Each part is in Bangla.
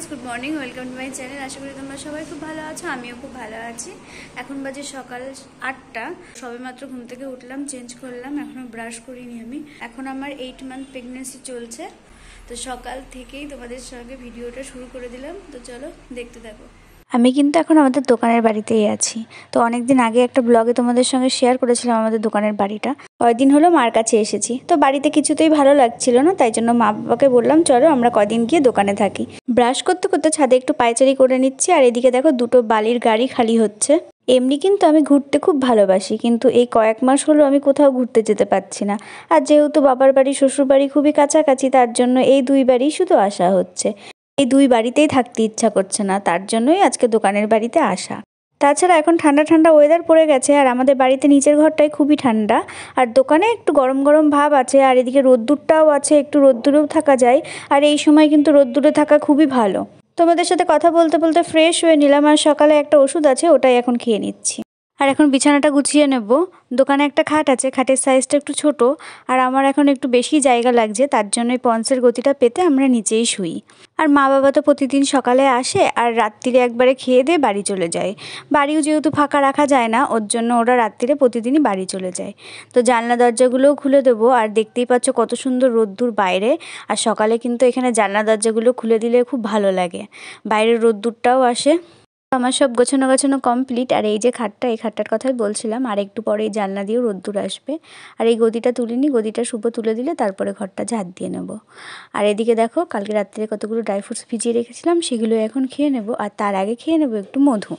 Good morning, welcome to my channel. আশা করি তোমরা সবাই খুব ভালো আছো, আমিও খুব ভালো আছি। এখন বাজে সকাল 8টা, সবে মাত্র ঘুম থেকে উঠলাম, চেঞ্জ করলাম, এখনো ব্রাশ করিনি আমি। এখন আমার 8 মান্থ প্রেগনেন্সি চলছে, তো সকাল থেকেই তোমাদের সঙ্গে ভিডিওটা শুরু করে দিলাম। তো চলো দেখতে থাকো। আমি কিন্তু এখন আমাদের দোকানের বাড়িতেই আছি। তো অনেকদিন আগে একটা ব্লগে তোমাদের সঙ্গে শেয়ার করেছিলাম আমাদের দোকানের বাড়িটা। কয়দিন হলো মার কাছে এসেছি, তো বাড়িতে কিছুতেই ভালো লাগছিল না, তাই জন্য মা বাবাকে বললাম চলো আমরা কদিন গিয়ে দোকানে থাকি। ব্রাশ করতে করতে ছাদে একটু পায়চারি করে নিচ্ছি, আর এদিকে দেখো দুটো বালির গাড়ি খালি হচ্ছে। এমনি কিন্তু আমি ঘুরতে খুব ভালোবাসি, কিন্তু এই কয়েক মাস হলো আমি কোথাও ঘুরতে যেতে পারছি না। আর যেহেতু বাবার বাড়ি শ্বশুর বাড়ি খুবই কাছাকাছি, তার জন্য এই দুই বাড়ি শুধু আসা হচ্ছে। এই দুই বাড়িতেই থাকতে ইচ্ছা করছে না, তার জন্যই আজকে দোকানের বাড়িতে আসা। তাছাড়া এখন ঠান্ডা ঠান্ডা ওয়েদার পড়ে গেছে, আর আমাদের বাড়িতে নিচের ঘরটাই খুবই ঠান্ডা, আর দোকানে একটু গরম গরম ভাব আছে, আর এদিকে রোদ্দুরটাও আছে, একটু রোদ্দুরেও থাকা যায়। আর এই সময় কিন্তু রোদ্দুরে থাকা খুবই ভালো। তোমাদের সাথে কথা বলতে বলতে ফ্রেশ হয়ে নিলাম, আর সকালে একটা ওষুধ আছে ওটাই এখন খেয়ে নিচ্ছি। আর এখন বিছানাটা গুছিয়ে নেব। দোকানে একটা খাট আছে, খাটের সাইজটা একটু ছোট, আর আমার এখন একটু বেশি জায়গা লাগছে, তার জন্যই পন্সের গতিটা পেতে আমরা নিচেই শুই। আর মা বাবা তো প্রতিদিন সকালে আসে আর রাত্রিরে একবারে খেয়ে দিয়ে বাড়ি চলে যায়। বাড়িও যেহেতু ফাঁকা রাখা যায় না, ওর জন্য ওরা রাত্রিরে প্রতিদিনই বাড়ি চলে যায়। তো জানলা দরজাগুলোও খুলে দেবো, আর দেখতেই পাচ্ছ কত সুন্দর রোদ্দুর বাইরে। আর সকালে কিন্তু এখানে জানলা দরজাগুলো খুলে দিলে খুব ভালো লাগে, বাইরের রোদ্দুরটাও আসে। আমার সব গোছানো গাছানো কমপ্লিট, আর এই যে খাটটা, এই খাটটার কথাই বলছিলাম, আর একটু পরে এই জানলা দিয়েও রোদ্দুর আসবে। আর এই গদিটা তুলিনি, গদিটা শুভ তুলে দিলে তারপরে ঘরটা ঝাড় দিয়ে নেব। আর এদিকে দেখো কালকে রাত্রে কতগুলো ড্রাই ফ্রুটস ভিজিয়ে রেখেছিলাম, সেগুলো এখন খেয়ে নেব। আর তার আগে খেয়ে নেব একটু মধু।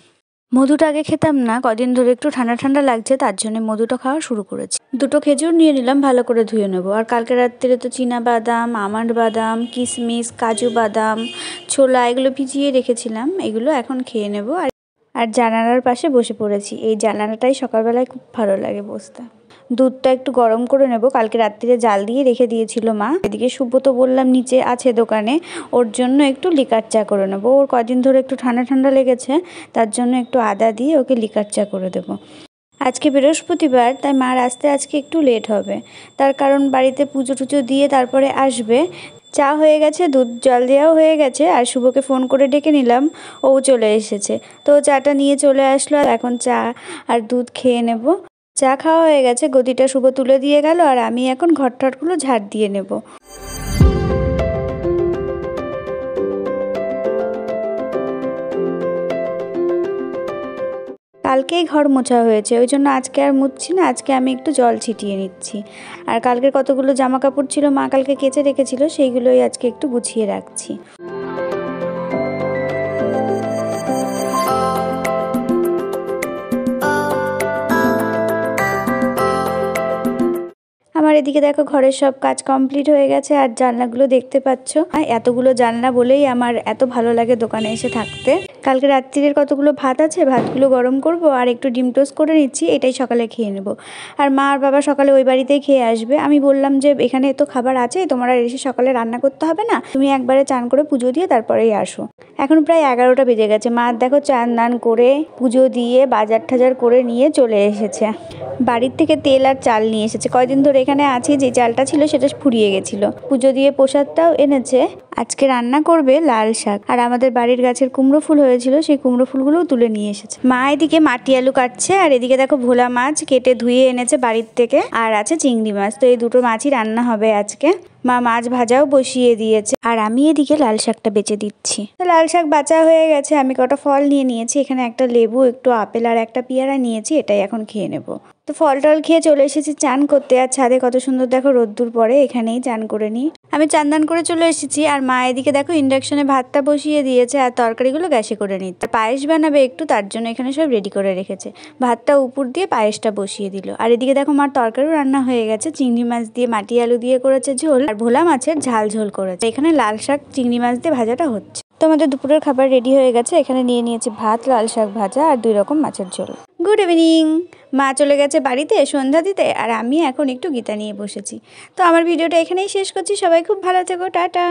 মধুটা আগে খেতাম না, কদিন ধরে একটু ঠান্ডা ঠান্ডা লাগছে, তার জন্য মধুটা খাওয়া শুরু করেছি। দুটো খেজুর নিয়ে নিলাম, ভালো করে ধুয়ে নেবো। আর কালকে রাত্রে তো চীনা বাদাম, আমন্ড বাদাম, কিশমিশ, কাজু বাদাম, ছোলা এগুলো ভিজিয়ে রেখেছিলাম, এগুলো এখন খেয়ে নেব। আর জানালার পাশে বসে পড়েছি, এই জানালাটাই সকালবেলায় খুব ভালো লাগে বসতে। দুধটা একটু গরম করে নেব, কালকে রাত্রিরে জাল দিয়ে রেখে দিয়েছিল মা। এদিকে শুভ তো বললাম নিচে আছে দোকানে, ওর জন্য একটু লিকার চা করে নেব। ওর কদিন ধরে একটু ঠান্ডা ঠান্ডা লেগেছে, তার জন্য একটু আদা দিয়ে ওকে লিকার চা করে দেবো। আজকে বৃহস্পতিবার, তাই মার আসতে আজকে একটু লেট হবে, তার কারণ বাড়িতে পুজো টুজো দিয়ে তারপরে আসবে। চা হয়ে গেছে, দুধ জল দেওয়াও হয়ে গেছে, আর শুভকে ফোন করে ডেকে নিলাম, ও চলে এসেছে। তো চাটা নিয়ে চলে আসলো, আর এখন চা আর দুধ খেয়ে নেব। চা খাওয়া হয়ে গেছে, গদিটা শুভ তুলে দিয়ে গেল, আর আমি এখন ঘরটারগুলো ঝাড় দিয়ে নেব। কালকেই ঘর মোছা হয়েছে, ওই জন্য আজকে আর মুছছি না, আজকে আমি একটু জল ছিটিয়ে নিচ্ছি। আর কালকের কতগুলো জামা কাপড় ছিল মা কালকে কেচে রেখেছিল, সেইগুলোই আজকে একটু গুছিয়ে রাখছি। আমার এদিকে দেখো ঘরের সব কাজ কমপ্লিট হয়ে গেছে, আর জানলাগুলো দেখতে পাচ্ছ। এতগুলো জানলা বলেই আমার এত ভালো লাগে দোকানে এসে থাকতে। কালকে রাত্রিরের কতগুলো ভাত আছে, ভাতগুলো গরম করব, আর একটু ডিম টোস্ট করে নিচ্ছি, এটাই সকালে খেয়ে নেব। আর মা আর বাবা সকালে ওই বাড়িতেই খেয়ে আসবে। আমি বললাম যে এখানে তো খাবার আছে, তোমরা এসে সকালে রান্না করতে হবে না, তুমি একবারে চান করে পুজো দিয়ে তারপরেই আসো। এখন প্রায় 11টা বেজে গেছে, মা দেখো চান দান করে পুজো দিয়ে বাজার টাজার করে নিয়ে চলে এসেছে। বাড়ির থেকে তেল আর চাল নিয়ে এসেছে, কয়দিন ধরে এখানে আছি, যে চালটা ছিল সেটা ফুরিয়ে গেছিল। পুজো দিয়ে প্রসাদটাও এনেছে। আজকে রান্না করবে লাল শাক, আর আমাদের বাড়ির গাছের কুমড়ো ফুল হয়েছিল, সেই কুমড়ো ফুলগুলোও তুলে নিয়ে এসেছে। মা এদিকে মাটি আলু কাটছে, আর এদিকে দেখো ভোলা মাছ কেটে ধুয়ে এনেছে বাড়ির থেকে, আর আছে চিংড়ি মাছ। তো এই দুটো মাছই রান্না হবে আজকে। মা মাছ ভাজাও বসিয়ে দিয়েছে, আর আমি এদিকে লাল শাকটা বেচে দিচ্ছি। লাল শাক বাঁচা হয়ে গেছে, আমি কটা ফল নিয়ে নিয়েছি, এখানে একটা লেবু, একটু আপেল আর একটা পেয়ারা নিয়েছি, এটাই এখন খেয়ে নেব। তো ফল টল খেয়ে চলে এসেছি চান করতে, আর ছাদে কত সুন্দর দেখো রোদ্দুর পড়ে, এখানেই চান করে নিই। আমি চান দান করে চলে এসেছি, আর মা এদিকে দেখো ইন্ডাকশনে ভাতটা বসিয়ে দিয়েছে, আর তরকারিগুলো গ্যাসে করে নিচ্ছে। পায়েস বানাবে একটু, তার জন্য এখানে সব রেডি করে রেখেছে। ভাতটা উপর দিয়ে পায়েসটা বসিয়ে দিল, আর এদিকে দেখো মার তরকারিও রান্না হয়ে গেছে। চিংড়ি মাছ দিয়ে মাটি আলু দিয়ে করেছে ঝোল, আর ভোলা মাছের ঝাল ঝোল করেছে। এখানে লাল শাক চিংড়ি মাছ দিয়ে ভাজাটা হচ্ছে। তো আমাদের দুপুরের খাবার রেডি হয়ে গেছে, এখানে নিয়ে নিয়েছি ভাত, লাল শাক ভাজা, আর 2 রকম মাছের ঝোল। Good evening. মা চলে গেছে বাড়িতে সন্ধ্যা দিতে, আর আমি এখন একটু গীতা নিয়ে বসেছি। তো আমার ভিডিওটা এখানেই শেষ করছি, সবাই খুব ভালো থেকো, টাটা।